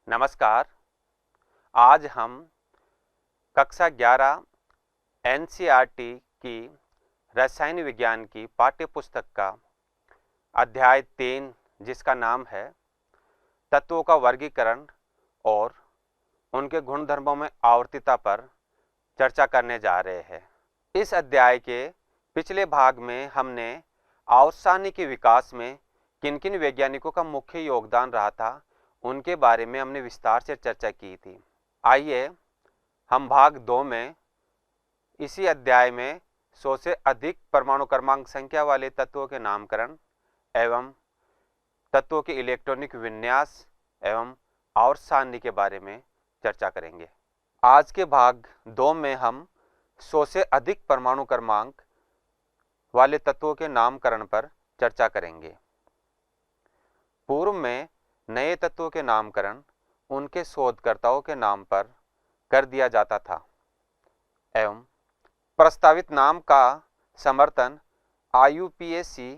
नमस्कार। आज हम कक्षा 11 एनसीईआरटी की रसायन विज्ञान की पाठ्य पुस्तक का अध्याय 3 जिसका नाम है तत्वों का वर्गीकरण और उनके गुणधर्मों में आवर्तिता पर चर्चा करने जा रहे हैं। इस अध्याय के पिछले भाग में हमने आवर्तसानी के विकास में किन किन वैज्ञानिकों का मुख्य योगदान रहा था उनके बारे में हमने विस्तार से चर्चा की थी। आइए हम भाग 2 में इसी अध्याय में 100 से अधिक परमाणु क्रमांक संख्या वाले तत्वों के नामकरण एवं तत्वों के इलेक्ट्रॉनिक विन्यास एवं आवर्तसानी के बारे में चर्चा करेंगे। आज के भाग 2 में हम 100 से अधिक परमाणु क्रमांक वाले तत्वों के नामकरण पर चर्चा करेंगे। पूर्व में नए तत्वों के नामकरण उनके शोधकर्ताओं के नाम पर कर दिया जाता था एवं प्रस्तावित नाम का समर्थन आईयूपीएसी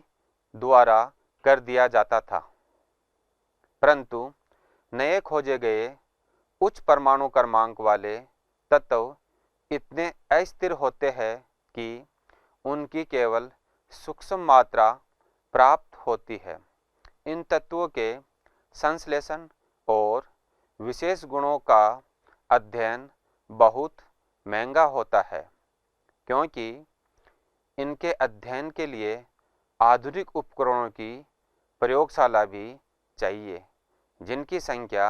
द्वारा कर दिया जाता था, परंतु नए खोजे गए उच्च परमाणु क्रमांक वाले तत्व इतने अस्थिर होते हैं कि उनकी केवल सूक्ष्म मात्रा प्राप्त होती है। इन तत्वों के संश्लेषण और विशेष गुणों का अध्ययन बहुत महंगा होता है, क्योंकि इनके अध्ययन के लिए आधुनिक उपकरणों की प्रयोगशाला भी चाहिए, जिनकी संख्या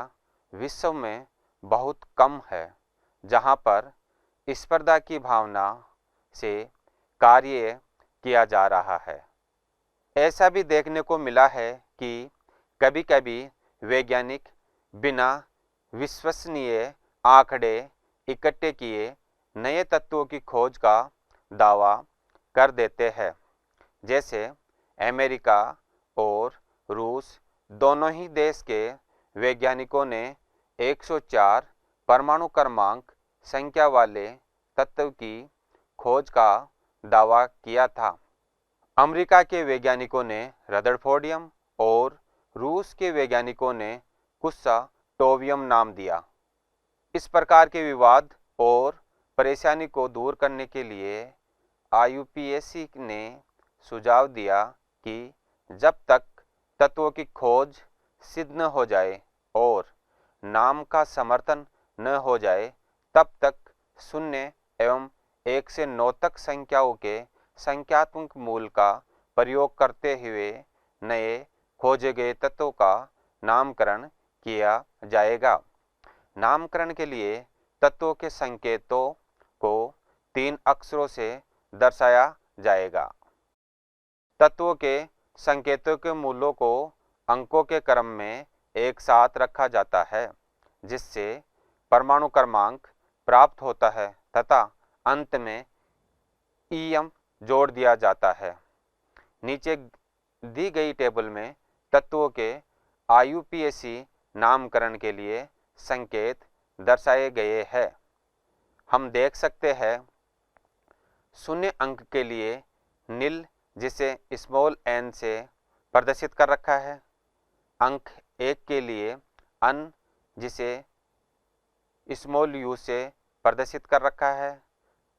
विश्व में बहुत कम है, जहां पर स्पर्धा की भावना से कार्य किया जा रहा है। ऐसा भी देखने को मिला है कि कभी-कभी वैज्ञानिक बिना विश्वसनीय आंकड़े इकट्ठे किए नए तत्वों की खोज का दावा कर देते हैं। जैसे अमेरिका और रूस दोनों ही देश के वैज्ञानिकों ने 104 परमाणु क्रमांक संख्या वाले तत्व की खोज का दावा किया था। अमेरिका के वैज्ञानिकों ने रदरफोर्डियम और रूस के वैज्ञानिकों ने कुस्साटोवियम नाम दिया। इस प्रकार के विवाद और परेशानी को दूर करने के लिए आईयूपीएसी ने सुझाव दिया कि जब तक तत्वों की खोज सिद्ध न हो जाए और नाम का समर्थन न हो जाए, तब तक 0 एवं 1 से 9 तक संख्याओं के संख्यात्मक मूल का प्रयोग करते हुए नए खोजे गए तत्वों का नामकरण किया जाएगा। नामकरण के लिए तत्वों के संकेतों को 3 अक्षरों से दर्शाया जाएगा। तत्वों के संकेतों के मूलों को अंकों के क्रम में एक साथ रखा जाता है, जिससे परमाणु क्रमांक प्राप्त होता है तथा अंत में ईएम जोड़ दिया जाता है। नीचे दी गई टेबल में तत्वों के आईयूपीएसी नामकरण के लिए संकेत दर्शाए गए हैं। हम देख सकते हैं 0 अंक के लिए नील, जिसे स्मॉल n से प्रदर्शित कर रखा है। अंक 1 के लिए अन, जिसे स्मॉल u से प्रदर्शित कर रखा है।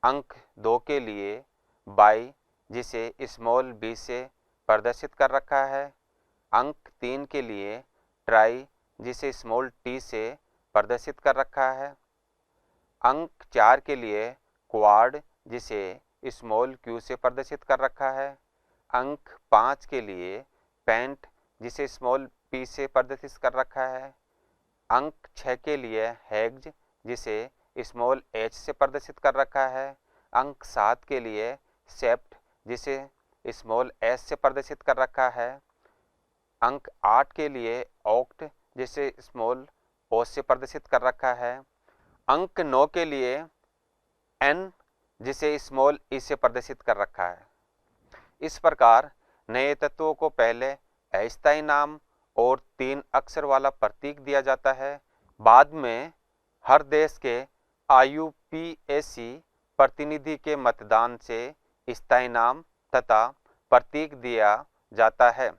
अंक 2 के लिए बाई, जिसे स्मॉल b से प्रदर्शित कर रखा है। अंक 3 के लिए ट्राई, जिसे स्मॉल t से प्रदर्शित कर रखा है। अंक 4 के लिए क्वाड, जिसे स्मॉल q से प्रदर्शित कर रखा है। अंक 5 के लिए पेंट, जिसे स्मॉल p से प्रदर्शित कर रखा है। अंक 6 के लिए हेक्स, जिसे स्मॉल h से प्रदर्शित कर रखा है। अंक 7 के लिए सेप्ट, जिसे स्मॉल s से प्रदर्शित कर रखा है। अंक 8 के लिए ऑक्ट, जिसे स्मॉल o से प्रदर्शित कर रखा है। अंक 9 के लिए n, जिसे स्मॉल e से प्रदर्शित कर रखा है। इस प्रकार नए तत्वों को पहले अस्थायी नाम और 3 अक्षर वाला प्रतीक दिया जाता है। बाद में हर देश के आईयूपीएसी प्रतिनिधि के मतदान से स्थायी नाम तथा प्रतीक दिया जाता है।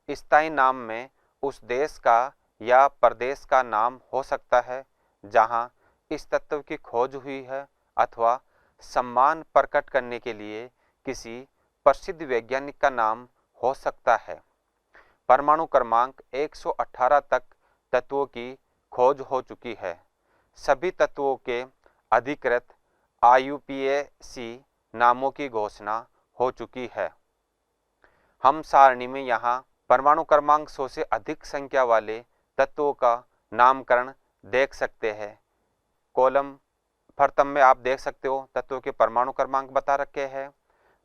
स्थायी नाम में उस देश का या प्रदेश का नाम हो सकता है जहां इस तत्व की खोज हुई है, अथवा सम्मान प्रकट करने के लिए किसी प्रसिद्ध वैज्ञानिक का नाम हो सकता है। परमाणु क्रमांक 118 तक तत्वों की खोज हो चुकी है। सभी तत्वों के अधिकृत IUPAC नामों की घोषणा हो चुकी है। हम सारणी में यहाँ परमाणु क्रमांक 100 से अधिक संख्या वाले तत्वों का नामकरण देख सकते हैं। कॉलम प्रथम में आप देख सकते हो तत्वों के परमाणु क्रमांक बता रखे हैं।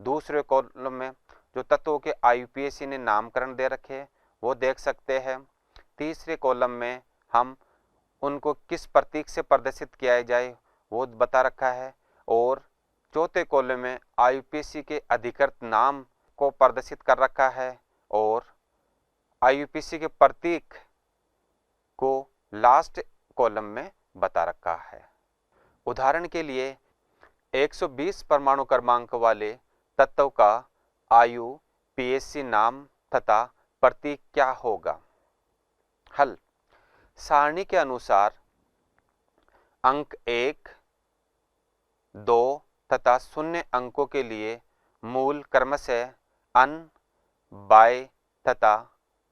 दूसरे कॉलम में जो तत्वों के IUPAC ने नामकरण दे रखे हैं वो देख सकते हैं। तीसरे कॉलम में हम उनको किस प्रतीक से प्रदर्शित किया जाए वो बता रखा है, और चौथे कॉलम में IUPAC के अधिकृत नाम को प्रदर्शित कर रखा है, और IUPAC के प्रतीक को लास्ट कॉलम में बता रखा है। उदाहरण के लिए 120 परमाणु क्रमांक वाले तत्व का IUPAC नाम तथा प्रतीक क्या होगा? हल। सारणी के अनुसार अंक 1, 2 तथा 0 अंकों के लिए मूल क्रमशः अन, बाय तथा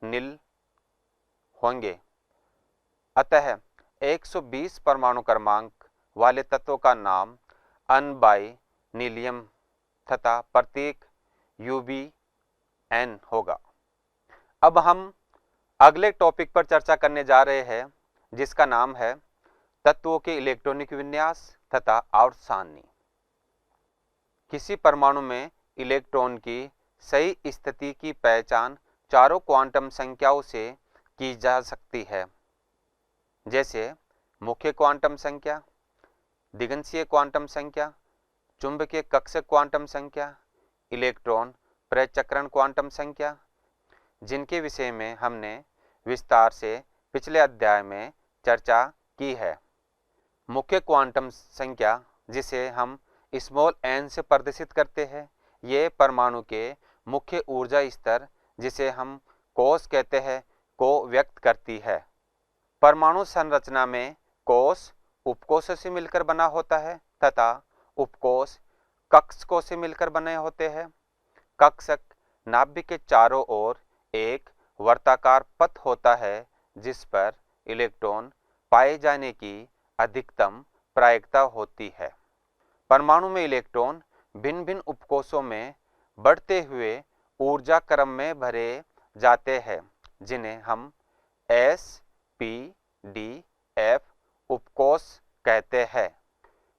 नील होंगे। अतः 120 परमाणु क्रमांक वाले तत्वों का नाम अन बाय नीलियम तथा प्रतीक UBN होगा। अब हम अगले टॉपिक पर चर्चा करने जा रहे हैं जिसका नाम है तत्वों के इलेक्ट्रॉनिक विन्यास तथा आवर्त सारणी। किसी परमाणु में इलेक्ट्रॉन की सही स्थिति की पहचान चारों क्वांटम संख्याओं से की जा सकती है, जैसे मुख्य क्वांटम संख्या, दिगंशीय क्वांटम संख्या, चुंबकीय कक्षक क्वांटम संख्या, इलेक्ट्रॉन प्रचक्रण क्वांटम संख्या, जिनके विषय में हमने विस्तार से पिछले अध्याय में चर्चा की है। मुख्य क्वांटम संख्या जिसे हम स्मॉल n से प्रदर्शित करते हैं, ये परमाणु के मुख्य ऊर्जा स्तर जिसे हम कोश कहते हैं को व्यक्त करती है। परमाणु संरचना में कोश उपकोषों से मिलकर बना होता है तथा उपकोष कक्षकों से मिलकर बने होते हैं। कक्षक नाभिक के चारों ओर एक वर्ताकार पथ होता है जिस पर इलेक्ट्रॉन पाए जाने की अधिकतम प्रायिकता होती है। परमाणु में इलेक्ट्रॉन भिन्न भिन्न उपकोषों में बढ़ते हुए ऊर्जा क्रम में भरे जाते हैं, जिन्हें हम S, P, D, F उपकोष कहते हैं।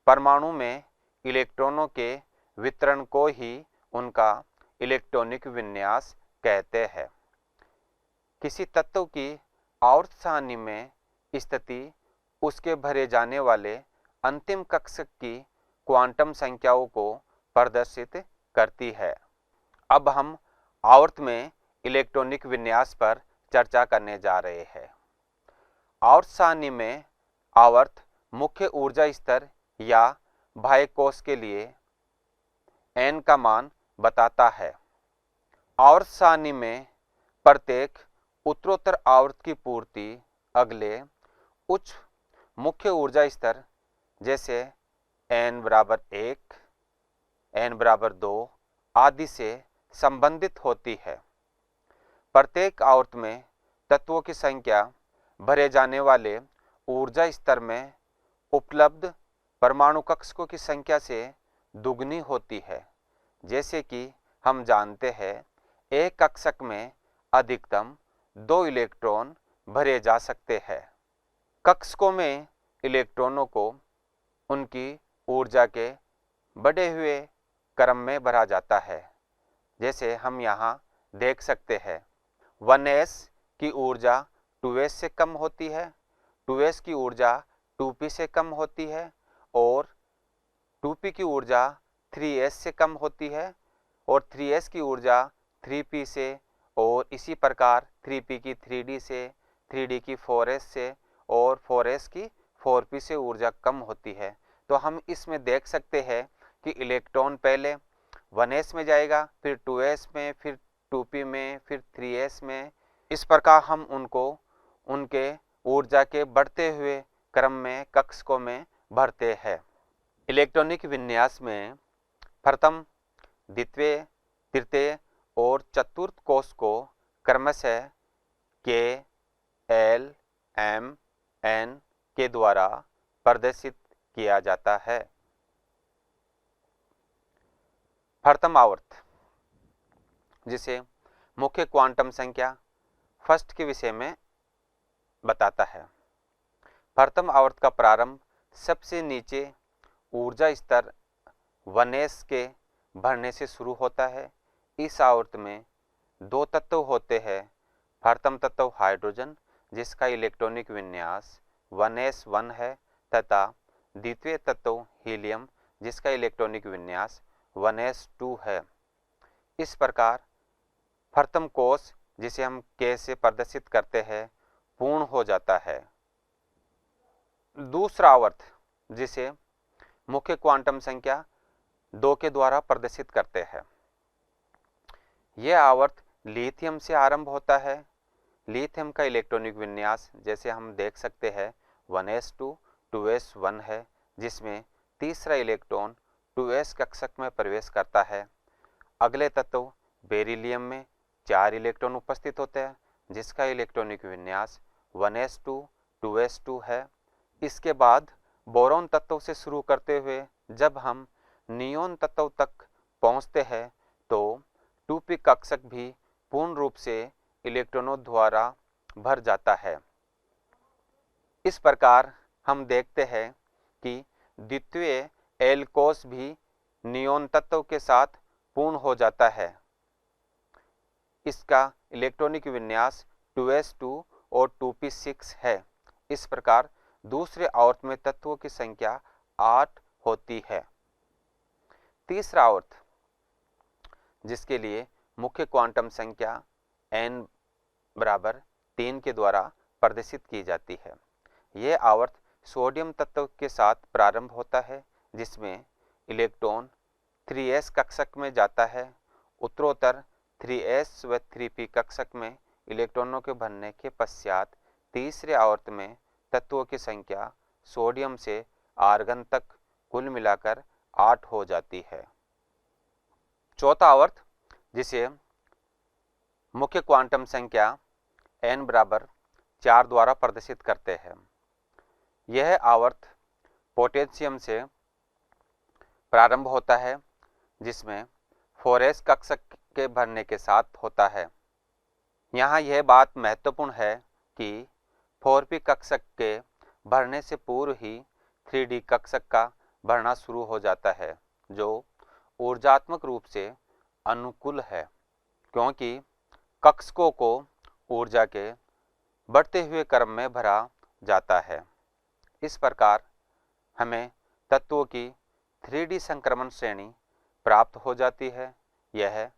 परमाणु में इलेक्ट्रॉनों के वितरण को ही उनका इलेक्ट्रॉनिक विन्यास कहते हैं। किसी तत्व की आवर्त सारणी में स्थिति उसके भरे जाने वाले अंतिम कक्षक की क्वांटम संख्याओं को प्रदर्शित करती है। अब हम आवर्त में इलेक्ट्रॉनिक विन्यास पर चर्चा करने जा रहे हैं। आवर्त सारणी में आवर्त मुख्य ऊर्जा स्तर या बाह्य कोश के लिए n का मान बताता है। आवर्त सारणी में प्रत्येक उत्तरोत्तर आवर्त की पूर्ति अगले उच्च मुख्य ऊर्जा स्तर जैसे n बराबर 1, n बराबर 2 आदि से संबंधित होती है। प्रत्येक आवर्त में तत्वों की संख्या भरे जाने वाले ऊर्जा स्तर में उपलब्ध परमाणु कक्षकों की संख्या से दुगनी होती है। जैसे कि हम जानते हैं एक कक्षक में अधिकतम 2 इलेक्ट्रॉन भरे जा सकते हैं। कक्षकों में इलेक्ट्रॉनों को उनकी ऊर्जा के बढ़े हुए क्रम में भरा जाता है। जैसे हम यहाँ देख सकते हैं 1s की ऊर्जा 2s से कम होती है, 2s की ऊर्जा 2p से कम होती है और 2p की ऊर्जा 3s से कम होती है और 3s की ऊर्जा 3p से और इसी प्रकार 3p की 3d से, 3d की 4s से और 4s की 4p से ऊर्जा कम होती है। तो हम इसमें देख सकते हैं कि इलेक्ट्रॉन पहले 1s में जाएगा, फिर 2s में, फिर 2p में, फिर 3s में। इस प्रकार हम उनको उनके ऊर्जा के बढ़ते हुए क्रम में कक्षकों में भरते हैं। इलेक्ट्रॉनिक विन्यास में प्रथम, द्वितीय, तृतीय और चतुर्थ कोष को क्रमशः के, एल, एम, एन के द्वारा प्रदर्शित किया जाता है। प्रथम आवर्त, जिसे मुख्य क्वांटम संख्या फर्स्ट के विषय में बताता है। प्रथम आवर्त का प्रारंभ सबसे नीचे ऊर्जा स्तर 1s के भरने से शुरू होता है। इस आवर्त में दो तत्व होते हैं। प्रथम तत्व हाइड्रोजन, जिसका इलेक्ट्रॉनिक विन्यास 1s1 है, तथा द्वितीय तत्व हीलियम, जिसका इलेक्ट्रॉनिक विन्यास 1s2 है। इस प्रकार प्रथम कोष, जिसे हम K से प्रदर्शित करते हैं, पूर्ण हो जाता है। दूसरा आवर्त, जिसे मुख्य क्वांटम संख्या 2 के द्वारा प्रदर्शित करते हैं, यह आवर्त लिथियम से आरंभ होता है। लिथियम का इलेक्ट्रॉनिक विन्यास जैसे हम देख सकते हैं 1s2 2s1 है, जिसमें तीसरा इलेक्ट्रॉन 2s कक्षक में प्रवेश करता है। अगले तत्व बेरिलियम में 4 इलेक्ट्रॉन उपस्थित होते हैं, जिसका इलेक्ट्रॉनिक विन्यास 1s2 2s2 है। इसके बाद बोरॉन तत्व से शुरू करते हुए जब हम नियोन तत्व तक पहुंचते हैं तो 2p कक्षक भी पूर्ण रूप से इलेक्ट्रॉनों द्वारा भर जाता है। इस प्रकार हम देखते हैं कि द्वितीय एल कोष भी नियोन तत्व के साथ पूर्ण हो जाता है। इसका इलेक्ट्रॉनिक विन्यास 2s2 और 2p6 है। इस प्रकार दूसरे आवर्त में तत्वों की संख्या 8 होती है। तीसरा आवर्त, जिसके लिए मुख्य क्वांटम संख्या n बराबर 3 के द्वारा प्रदर्शित की जाती है। यह आवर्त सोडियम तत्व के साथ प्रारंभ होता है, जिसमें इलेक्ट्रॉन 3s कक्षक में जाता है। उत्तरोत्तर 3s व 3p कक्षक में इलेक्ट्रॉनों के भरने के पश्चात तीसरे आवर्त में तत्वों की संख्या सोडियम से आर्गन तक कुल मिलाकर 8 हो जाती है। चौथा आवर्त, जिसे मुख्य क्वांटम संख्या n बराबर 4 द्वारा प्रदर्शित करते हैं, यह आवर्त पोटेशियम से प्रारंभ होता है, जिसमें 4s कक्षक के भरने के साथ होता है। यहाँ यह बात महत्वपूर्ण है कि 4p कक्षक के भरने से पूर्व ही 3d कक्षक का भरना शुरू हो जाता है, जो ऊर्जात्मक रूप से अनुकूल है, क्योंकि कक्षकों को ऊर्जा के बढ़ते हुए क्रम में भरा जाता है। इस प्रकार हमें तत्वों की 3d संक्रमण श्रेणी प्राप्त हो जाती है। यह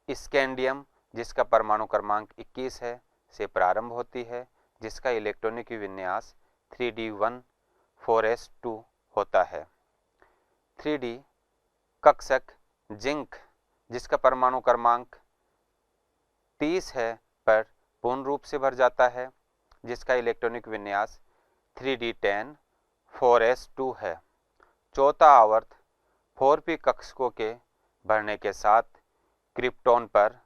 स्कैंडियम, जिसका परमाणु क्रमांक 21 है, से प्रारंभ होती है, जिसका इलेक्ट्रॉनिक विन्यास 3d1 4s2 होता है। 3d कक्षक जिंक, जिसका परमाणु क्रमांक 30 है, पर पूर्ण रूप से भर जाता है, जिसका इलेक्ट्रॉनिक विन्यास 3d10 4s2 है। चौथा आवर्त 4p कक्षकों के भरने के साथ क्रिप्टॉन पर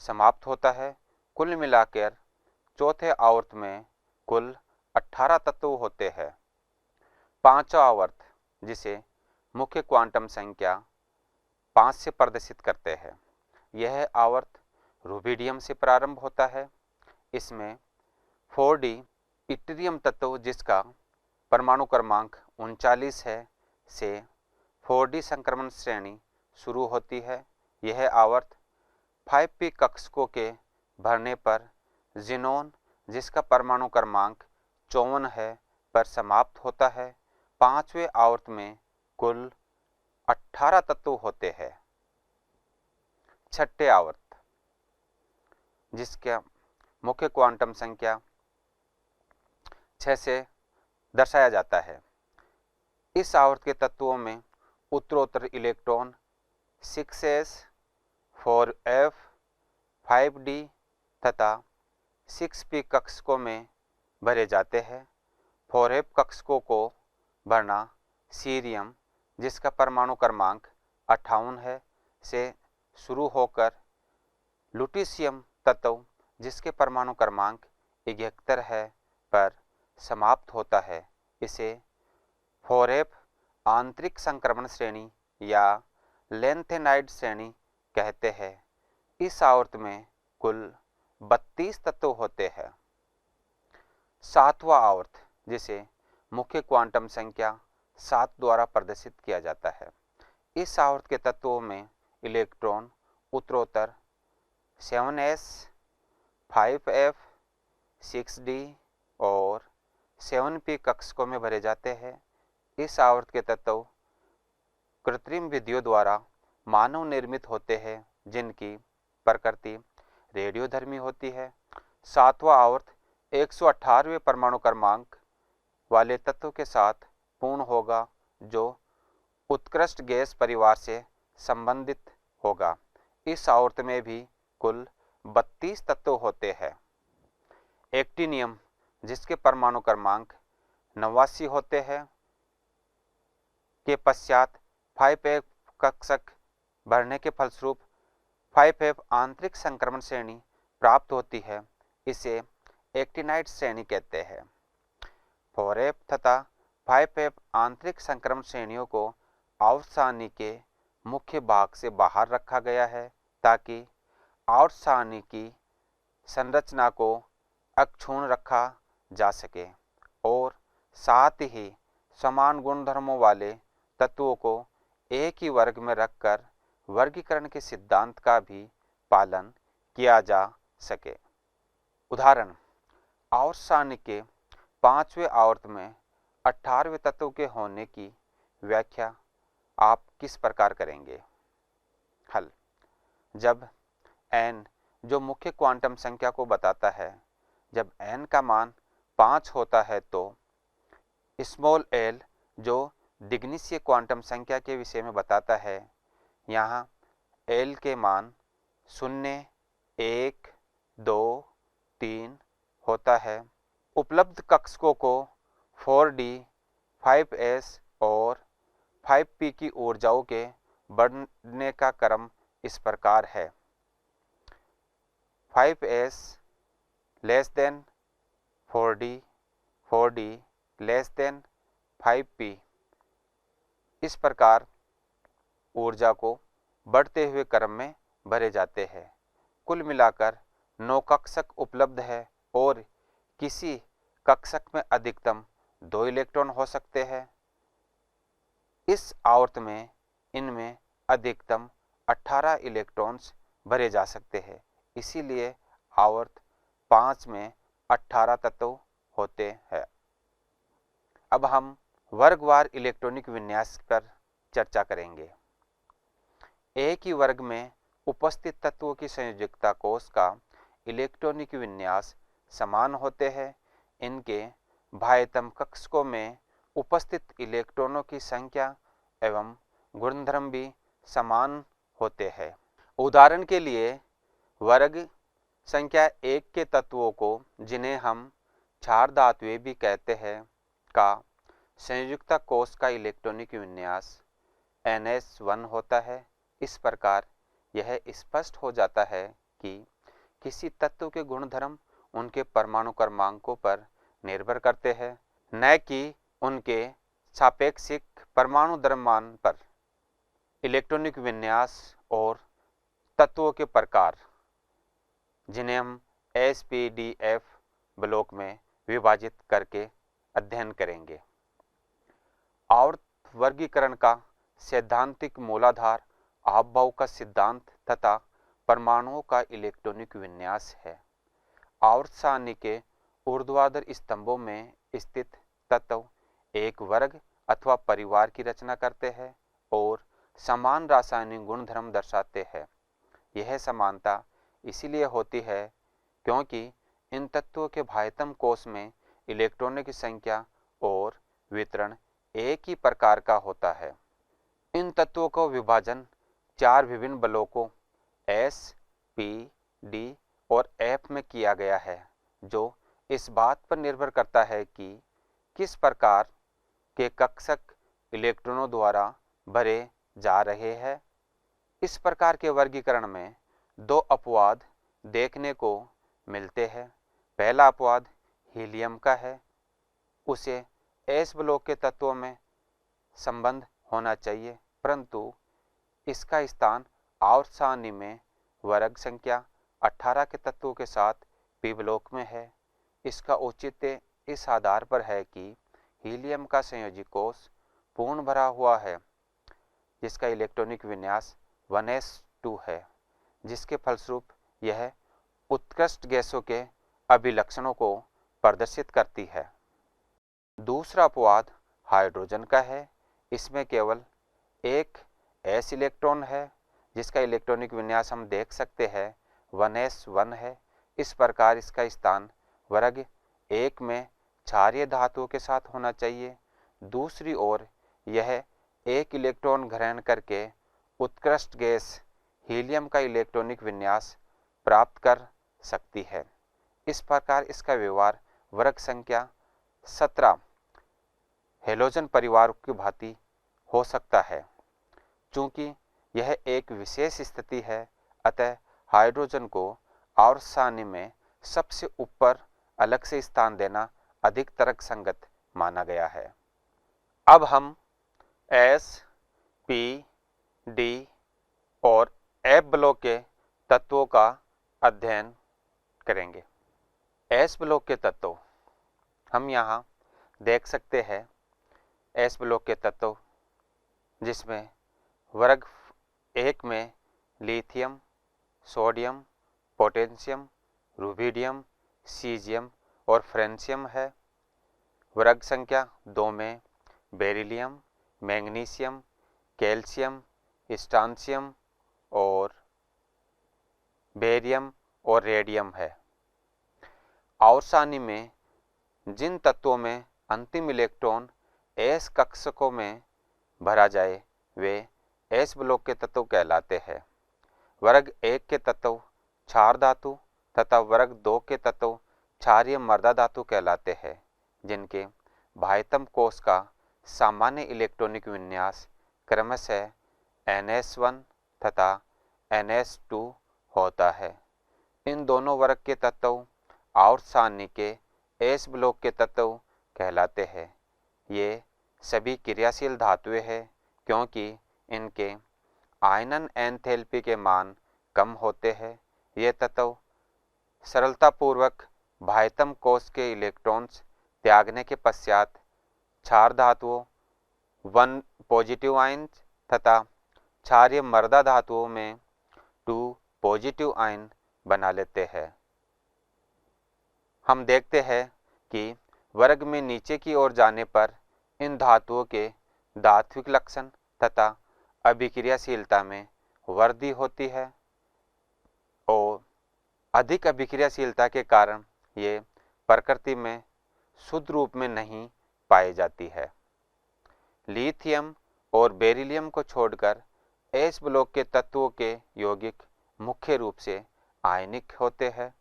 समाप्त होता है। कुल मिलाकर चौथे आवर्त में कुल 18 तत्व होते हैं। पांचवा आवर्त, जिसे मुख्य क्वांटम संख्या 5 से प्रदर्शित करते हैं, यह आवर्त रुबिडियम से प्रारंभ होता है। इसमें 4d इट्रियम तत्व, जिसका परमाणु क्रमांक 39 है, से 4d संक्रमण श्रेणी शुरू होती है। यह आवर्त 5p कक्षकों के भरने पर जिनोन, जिसका परमाणु क्रमांक 54 है, पर समाप्त होता है। पांचवें आवर्त में कुल 18 तत्व होते हैं। छठे आवर्त, जिसका मुख्य क्वांटम संख्या 6 से दर्शाया जाता है। इस आवर्त के तत्वों में उत्तरोत्तर इलेक्ट्रॉन 6s 4f 5d तथा 6p कक्षकों में भरे जाते हैं। 4f कक्षकों को भरना सीरियम, जिसका परमाणु क्रमांक 58 है, से शुरू होकर लुटीशियम तत्व, जिसके परमाणु क्रमांक 71 है, पर समाप्त होता है। इसे 4f आंतरिक संक्रमण श्रेणी या लेंथेनाइड श्रेणी कहते हैं। इस आवर्त में कुल 32 तत्व होते हैं। 7वां आवर्त, जिसे मुख्य क्वांटम संख्या 7 द्वारा प्रदर्शित किया जाता है। इस आवर्त के तत्वों में इलेक्ट्रॉन उत्तरोत्तर 7s, 5f, 6d और 7p कक्षकों में भरे जाते हैं। इस आवर्त के तत्व कृत्रिम विधियों द्वारा मानव निर्मित होते हैं, जिनकी प्रकृति रेडियोधर्मी होती है। 7वां आवर्त 118वें परमाणु क्रमांक वाले तत्व के साथ पूर्ण होगा, जो उत्कृष्ट गैस परिवार से संबंधित होगा। इस आवर्त में भी कुल 32 तत्व होते हैं। एक्टिनियम, जिसके परमाणु क्रमांक 89 होते हैं, के पश्चात 5f कक्षक भरने के फलस्वरूप 5f आंतरिक संक्रमण श्रेणी प्राप्त होती है। इसे एक्टिनाइड श्रेणी कहते हैं। 4f तथा 5f आंतरिक संक्रमण श्रेणियों को आवर्त के मुख्य भाग से बाहर रखा गया है, ताकि आवर्त की संरचना को अक्षुण्ण रखा जा सके और साथ ही समान गुणधर्मों वाले तत्वों को एक ही वर्ग में रखकर वर्गीकरण के सिद्धांत का भी पालन किया जा सके। उदाहरण, आवर्त के 5वें आवर्त में 18वें तत्व के होने की व्याख्या आप किस प्रकार करेंगे? हल, जब n, जो मुख्य क्वांटम संख्या को बताता है, जब n का मान 5 होता है, तो स्मॉल l, जो द्विघातीय क्वांटम संख्या के विषय में बताता है, यहाँ l के मान 0, 1, 2, 3 होता है। उपलब्ध कक्षकों को 4d, 5s और 5p की ऊर्जाओं के बढ़ने का क्रम इस प्रकार है। 5s less than 4d, 4d less than 5p। इस प्रकार ऊर्जा को बढ़ते हुए क्रम में भरे जाते हैं। कुल मिलाकर 9 कक्षक उपलब्ध है और किसी कक्षक में अधिकतम 2 इलेक्ट्रॉन हो सकते हैं। इस आवर्त में इनमें अधिकतम 18 इलेक्ट्रॉन्स भरे जा सकते हैं। इसीलिए आवर्त 5 में 18 तत्व होते हैं। अब हम वर्गवार इलेक्ट्रॉनिक विन्यास पर चर्चा करेंगे। एक ही वर्ग में उपस्थित तत्वों की संयोजकता कोष का इलेक्ट्रॉनिक विन्यास समान होते हैं। इनके बाह्यतम कक्षकों में उपस्थित इलेक्ट्रॉनों की संख्या एवं गुणधर्म भी समान होते हैं। उदाहरण के लिए वर्ग संख्या 1 के तत्वों को, जिन्हें हम क्षार धातुएं भी कहते हैं, का संयोजकता कोष का इलेक्ट्रॉनिक विन्यास NS1 होता है। इस प्रकार यह स्पष्ट हो जाता है कि किसी तत्व के गुणधर्म उनके परमाणु क्रमांकों पर निर्भर करते हैं, न कि उनके सापेक्षिक परमाणु द्रव्यमान पर। इलेक्ट्रॉनिक विन्यास और तत्वों के प्रकार, जिन्हें हम SPDF ब्लॉक में विभाजित करके अध्ययन करेंगे। आवर्त वर्गीकरण का सैद्धांतिक मूलाधार आबभाव का सिद्धांत तथा परमाणुओं का इलेक्ट्रॉनिक विन्यास है। आवर्त सारणी के ऊर्ध्वाधर स्तंभों में स्थित तत्व एक वर्ग अथवा परिवार की रचना करते हैं और समान रासायनिक गुणधर्म दर्शाते हैं। यह समानता इसीलिए होती है क्योंकि इन तत्वों के बाह्यतम कोश में इलेक्ट्रॉनों की संख्या और वितरण एक ही प्रकार का होता है। इन तत्वों का विभाजन 4 विभिन्न ब्लॉकों S, P, D और F में किया गया है। जो इस बात पर निर्भर करता है कि किस प्रकार के कक्षक इलेक्ट्रॉनों द्वारा भरे जा रहे हैं। इस प्रकार के वर्गीकरण में दो अपवाद देखने को मिलते हैं। पहला अपवाद हीलियम का है, उसे एस ब्लॉक के तत्वों में संबंध होना चाहिए, परंतु इसका स्थान आवर्त सारणी में वर्ग संख्या 18 के तत्वों के साथ पी ब्लॉक में है। इसका औचित्य इस आधार पर है कि हीलियम का संयोजी कोष पूर्ण भरा हुआ है, जिसका इलेक्ट्रॉनिक विन्यास 1s2 है, जिसके फलस्वरूप यह उत्कृष्ट गैसों के अभिलक्षणों को प्रदर्शित करती है। दूसरा अपवाद हाइड्रोजन का है। इसमें केवल एक s इलेक्ट्रॉन है, जिसका इलेक्ट्रॉनिक विन्यास हम देख सकते हैं 1s1 है। इस प्रकार इसका स्थान वर्ग 1 में क्षारीय धातुओं के साथ होना चाहिए। दूसरी ओर यह एक इलेक्ट्रॉन ग्रहण करके उत्कृष्ट गैस हीलियम का इलेक्ट्रॉनिक विन्यास प्राप्त कर सकती है। इस प्रकार इसका व्यवहार वर्ग संख्या 17 हेलोजन परिवार की भांति हो सकता है। चूंकि यह एक विशेष स्थिति है, अतः हाइड्रोजन को आवर्त सारणी में सबसे ऊपर अलग से स्थान देना अधिक तर्कसंगत माना गया है। अब हम एस, पी, डी और एफ ब्लॉक के तत्वों का अध्ययन करेंगे। एस ब्लॉक के तत्व हम यहाँ देख सकते हैं। एस ब्लॉक के तत्व जिसमें वर्ग 1 में lithium, sodium, potassium, rubidium, caesium और फ्रेंशियम है। वर्ग संख्या 2 में बेरिलियम, मैग्नीशियम, कैल्शियम, स्ट्रांशियम और बेरियम और रेडियम है। आवर्त सारणी में जिन तत्वों में अंतिम इलेक्ट्रॉन एस कक्षकों में भरा जाए वे एस ब्लॉक के तत्व कहलाते हैं। वर्ग 1 के तत्व क्षार धातु तथा वर्ग 2 के तत्व क्षारीय मृदा धातु कहलाते हैं, जिनके बाह्यतम कोश का सामान्य इलेक्ट्रॉनिक विन्यास क्रमशः NS1 तथा NS2 होता है। इन दोनों वर्ग के तत्व आवर्त सारणी के एस ब्लॉक के तत्व कहलाते हैं। ये सभी क्रियाशील धातुएं हैं, क्योंकि इनके आयनन एंथैल्पी के मान कम होते हैं। ये तत्व सरलतापूर्वक बाह्यतम कोश के इलेक्ट्रॉन्स त्यागने के पश्चात क्षार धातुओं 1 पॉजिटिव आयन तथा क्षारीय मृदा धातुओं में 2 पॉजिटिव आयन बना लेते हैं। हम देखते हैं कि वर्ग में नीचे की ओर जाने पर इन धातुओं के धात्विक लक्षण तथा अभिक्रियाशीलता में वृद्धि होती है और अधिक अभिक्रियाशीलता के कारण ये प्रकृति में शुद्ध रूप में नहीं पाई जाती है। लिथियम और बेरिलियम को छोड़कर एस ब्लॉक के तत्वों के यौगिक मुख्य रूप से आयनिक होते हैं।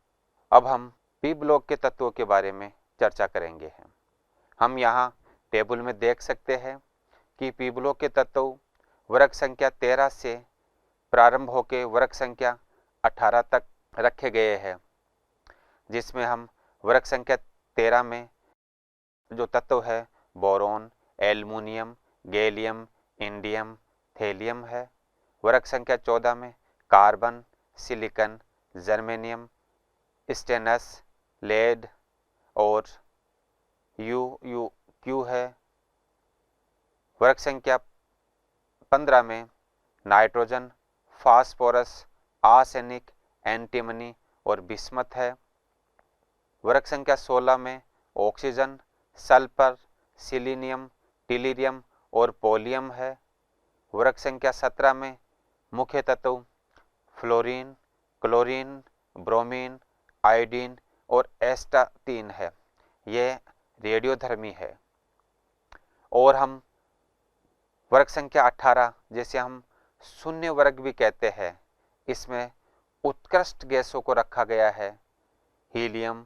अब हम पी ब्लॉक के तत्वों के बारे में चर्चा करेंगे। हम यहाँ टेबल में देख सकते हैं कि पी ब्लॉक के तत्व वर्ग संख्या 13 से प्रारंभ होकर वर्ग संख्या 18 तक रखे गए हैं, जिसमें हम वर्ग संख्या 13 में जो तत्व है boron, aluminium, gallium, indium, thallium है। वर्ग संख्या 14 में carbon, silicon, germanium, stannous, lead और क्यू है। वर्ग संख्या 15 में नाइट्रोजन, फास्फोरस, आर्सेनिक, एंटीमनी और बिस्मथ है। वर्ग संख्या 16 में ऑक्सीजन, सल्फर, सिलीनियम, टिलिरियम और पोलियम है। वर्ग संख्या 17 में मुख्य तत्व फ्लोरीन, क्लोरीन, ब्रोमीन, आयोडीन और एस्टाटीन है। यह रेडियोधर्मी है। और हम वर्ग संख्या 18 जिसे हम शून्य वर्ग भी कहते हैं, इसमें उत्कृष्ट गैसों को रखा गया है। Helium,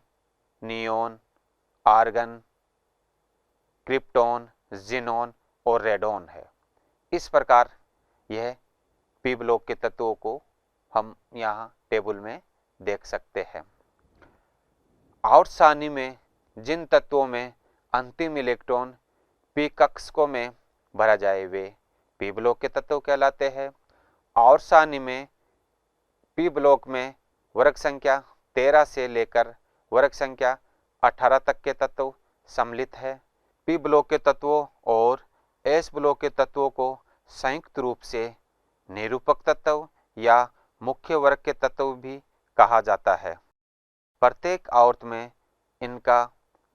neon, argon, krypton, xenon और रेडॉन है। इस प्रकार यह पी ब्लॉक के तत्वों को हम यहाँ टेबल में देख सकते हैं। आवर्त सारणी में जिन तत्वों में अंतिम इलेक्ट्रॉन पी कक्षकों में भरा जाए वे पी ब्लॉक के तत्व कहलाते हैं। आवर्त सारणी में पी ब्लॉक में वर्ग संख्या 13 से लेकर वर्ग संख्या 18 तक के तत्व सम्मिलित है। पी ब्लॉक के तत्वों और एस ब्लॉक के तत्वों को संयुक्त रूप से निरूपक तत्व या मुख्य वर्ग के तत्व भी कहा जाता है। प्रत्येक आवर्त में इनका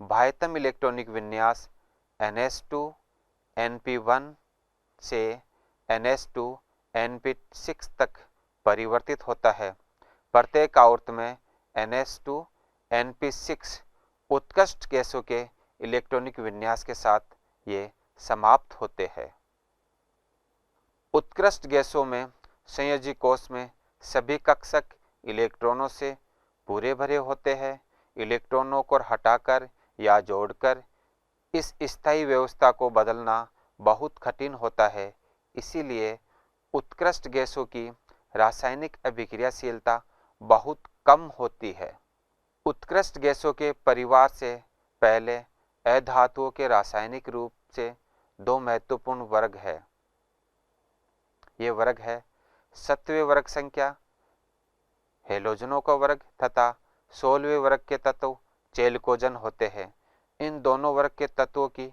बाह्यतम इलेक्ट्रॉनिक विन्यास ns2 np1 से ns2 np6 तक परिवर्तित होता है। प्रत्येक आवर्त में ns2 np6 उत्कृष्ट गैसों के इलेक्ट्रॉनिक विन्यास के साथ ये समाप्त होते हैं। उत्कृष्ट गैसों में संयोजी कोश में सभी कक्षक इलेक्ट्रॉनों से पूरे भरे होते हैं। इलेक्ट्रॉनों को हटाकर या जोड़कर इस स्थायी व्यवस्था को बदलना बहुत कठिन होता है। इसीलिए उत्कृष्ट गैसों की रासायनिक अभिक्रियाशीलता बहुत कम होती है। उत्कृष्ट गैसों के परिवार से पहले अधातुओं के रासायनिक रूप से दो महत्वपूर्ण वर्ग है। ये वर्ग है सत्वें वर्ग संख्या हेलोजनों का वर्ग तथा 16वें वर्ग के तत्व चेलकोजन होते हैं। इन दोनों वर्ग के तत्वों की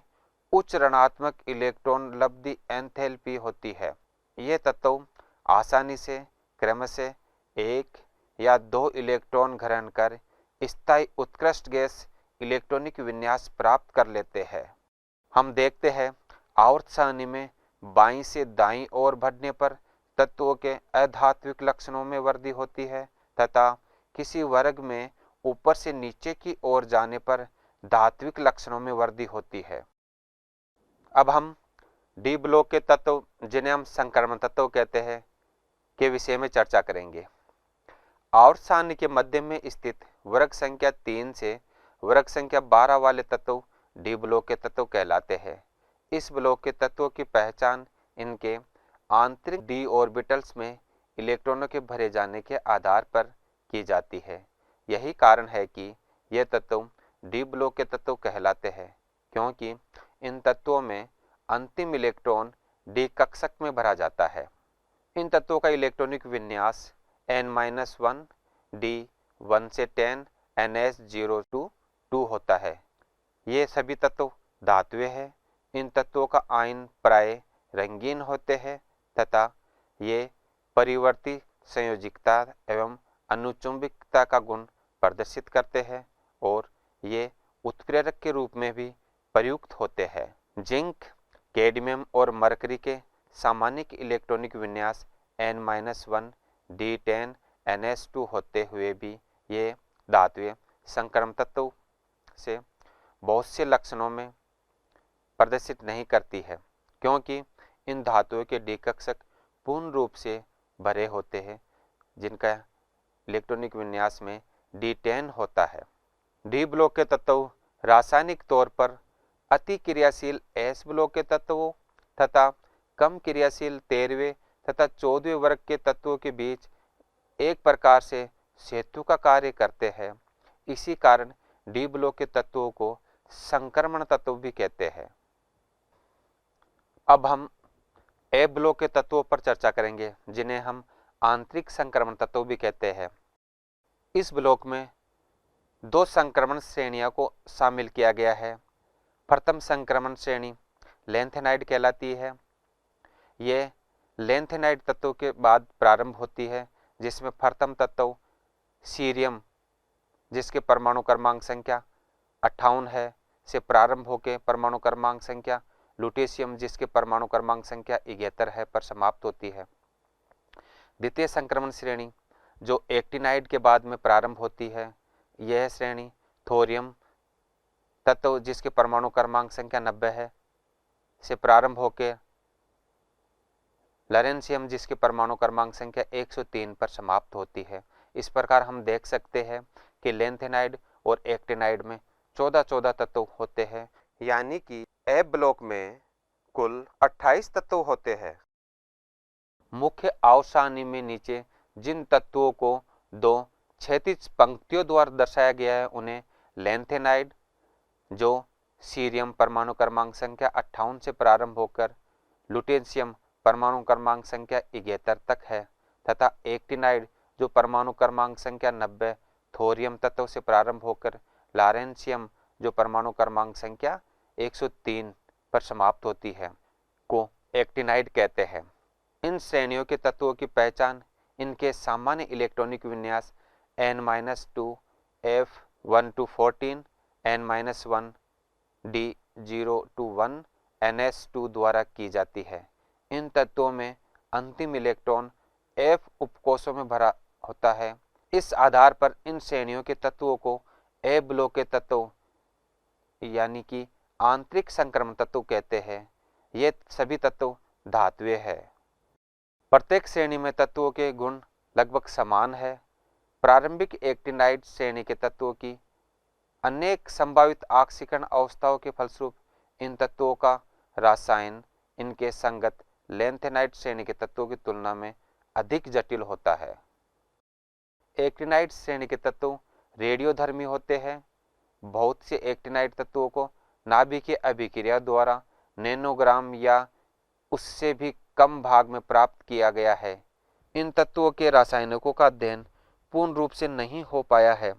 उच्च ऋणात्मक इलेक्ट्रॉन लब्धि एंथैल्पी होती है। ये तत्व आसानी से क्रमशः 1 या 2 इलेक्ट्रॉन ग्रहण कर स्थायी उत्कृष्ट गैस इलेक्ट्रॉनिक विन्यास प्राप्त कर लेते हैं। हम देखते हैं आवर्त सारणी में बाईं से दाईं ओर बढ़ने पर तत्वों के अधात्विक लक्षणों में वृद्धि होती है तथा किसी वर्ग में ऊपर से नीचे की ओर जाने पर धात्विक लक्षणों में वृद्धि होती है। अब हम डी ब्लॉक के तत्व जिन्हें हम संक्रमण तत्व कहते हैं के विषय में चर्चा करेंगे। आवर्त सारणी के मध्य में स्थित वर्ग संख्या 3 से वर्ग संख्या 12 वाले तत्व डी ब्लॉक के तत्व कहलाते हैं। इस ब्लॉक के तत्वों की पहचान इनके आंतरिक डी ऑर्बिटल्स में इलेक्ट्रॉनों के भरे जाने के आधार पर की जाती है। यही कारण है कि ये तत्व डी ब्लॉक के तत्व कहलाते हैं, क्योंकि इन तत्वों में अंतिम इलेक्ट्रॉन डी कक्षक में भरा जाता है। इन तत्वों का इलेक्ट्रॉनिक विन्यास n-1 d 1 से 10 ns022 होता है। ये सभी तत्व धातुएं हैं। इन तत्वों का आयन प्राय रंगीन होते हैं तथा ये परिवर्ती संयोजिकता एवं अनुचुंबकता का गुण प्रदर्शित करते हैं और ये उत्प्रेरक के रूप में भी प्रयुक्त होते हैं। जिंक, कैडमियम और मरकरी के सामान्य इलेक्ट्रॉनिक विन्यास n-1 d10 ns2 होते हुए भी ये धातुएं संक्रमण तत्व से बहुत से लक्षणों में प्रदर्शित नहीं करती है, क्योंकि इन धातुओं के डी कक्षक पूर्ण रूप से भरे होते हैं, जिनका इलेक्ट्रॉनिक विन्यास में D10 होता है। डी ब्लॉक के तत्व रासायनिक तौर पर अति क्रियाशील एस ब्लॉक के तत्वों तथा कम क्रियाशील 13वें तथा 14वें वर्ग के तत्वों के बीच एक प्रकार से सेतु का कार्य करते हैं। इसी कारण डी ब्लॉक के तत्वों को संक्रमण तत्व भी कहते हैं। अब हम ए ब्लॉक के तत्वों पर चर्चा करेंगे, जिन्हें हम आंतरिक संक्रमण तत्व भी कहते हैं। इस ब्लॉक में दो संक्रमण श्रेणियों को शामिल किया गया है। प्रथम संक्रमण श्रेणी लैंथेनाइड कहलाती है। ये लैंथेनाइड तत्व के बाद प्रारंभ होती है, जिसमें प्रथम तत्व सीरियम, जिसके परमाणु क्रमांक संख्या 58 है, से प्रारंभ होकर परमाणु क्रमांक संख्या लुटेशियम, जिसके परमाणु क्रमांक संख्या 71 है, पर समाप्त होती है। द्वितीय संक्रमण श्रेणी जो एक्टिनाइड के बाद में प्रारंभ होती है, यह श्रेणी थोरियम तत्व, जिसके परमाणु क्रमांक संख्या 90 है, से प्रारंभ होकर लॉरेंशियम, जिसके परमाणु क्रमांक संख्या 103 पर समाप्त होती है। इस प्रकार हम देख सकते हैं कि लैंथेनाइड और एक्टिनाइड में 14 तत्व होते हैं, यानी कि ए ब्लॉक में कुल 28 तत्व होते हैं। मुख्य आवर्त सारणी में नीचे जिन तत्वों को दो क्षैतिज पंक्तियों द्वारा दर्शाया गया है उन्हें लैंथेनाइड, जो सीरियम परमाणु क्रमांक संख्या 58 से प्रारंभ होकर लुटेशियम परमाणु क्रमांक संख्या 71 तक है, तथा एक्टिनाइड जो परमाणु क्रमांक संख्या 90 थोरियम तत्व से प्रारंभ होकर लॉरेंशियम जो परमाणु क्रमांक संख्या 103 पर समाप्त होती है, को एक्टिनाइड कहते हैं। इन श्रेणियों के तत्वों की पहचान इनके सामान्य इलेक्ट्रॉनिक विन्यास n-2 F1 to 14 n-1 D0 to 1 ns2 द्वारा की जाती है। इन तत्वों में अंतिम इलेक्ट्रॉन F उपकोषों में भरा होता है। इस आधार पर इन श्रेणियों के तत्वों को ए ब्लॉक के तत्व यानी कि आंतरिक संक्रमण तत्व कहते हैं। ये सभी तत्व धात्विक है। प्रत्येक श्रेणी में तत्वों के गुण लगभग समान है। प्रारंभिक एक्टिनाइड श्रेणी के तत्वों की अनेक संभावित ऑक्सीकरण अवस्थाओं के फलस्वरूप इन तत्वों का रसायन इनके संगत लैंथेनाइड श्रेणी के तत्वों की तुलना में अधिक जटिल होता है। एक्टिनाइड श्रेणी के तत्व रेडियोधर्मी होते हैं। बहुत से एक्टिनाइड तत्वों को नाभिकीय अभिक्रिया द्वारा नैनोग्राम या उससे भी कम भाग में प्राप्त किया गया है। इन तत्वों के रासायनिकों का अध्ययन पूर्ण रूप से नहीं हो पाया है।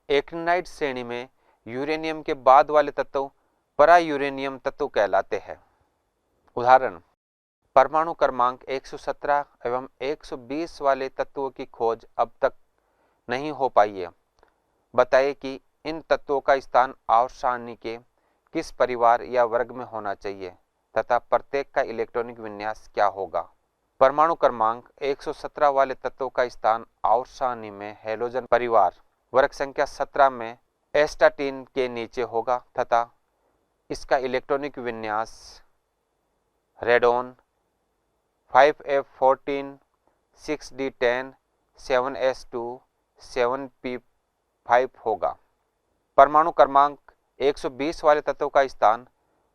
एक्टिनाइड श्रेणी में यूरेनियम के बाद वाले तत्व परायूरेनियम तत्व कहलाते हैं। उदाहरण, परमाणु क्रमांक 117 एवं 120 वाले तत्वों की खोज अब तक नहीं हो पाई है। बताइए कि इन तत्वों का स्थान आवर्त सारणी के किस परिवार या वर्ग में होना चाहिए तथा प्रत्येक का इलेक्ट्रॉनिक विन्यास क्या होगा। परमाणु क्रमांक 117 वाले तत्वों का स्थान आवर्त सारणी में हेलोजन परिवार वर्ग संख्या 17 में एस्टाटीन के नीचे होगा तथा इसका इलेक्ट्रॉनिक विन्यास radon 5f14 6d10 7s2 7p5 होगा। परमाणु क्रमांक 120 वाले तत्व का स्थान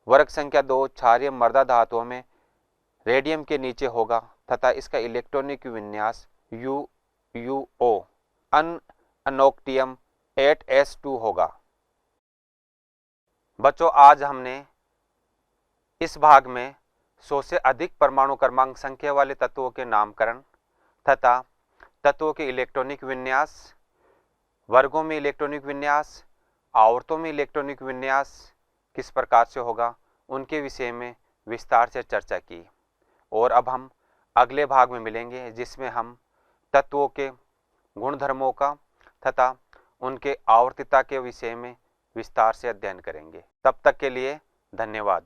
वर्ग संख्या 2 क्षारीय मृदा धातुओं में रेडियम के नीचे होगा तथा इसका इलेक्ट्रॉनिक विन्यास UUO अनअनोक्टियम 8s2 होगा। बच्चों, आज हमने इस भाग में 100 से अधिक परमाणु क्रमांक संख्या वाले तत्वों के नामकरण तथा तत्वों के इलेक्ट्रॉनिक विन्यास, वर्गों में इलेक्ट्रॉनिक विन्यास, आवर्तों में इलेक्ट्रॉनिक विन्यास किस प्रकार से होगा, उनके विषय में विस्तार से चर्चा की। और अब हम अगले भाग में मिलेंगे जिसमें हम तत्वों के गुणधर्मों का तथा उनके आवर्तिता के विषय में विस्तार से अध्ययन करेंगे। तब तक के लिए धन्यवाद।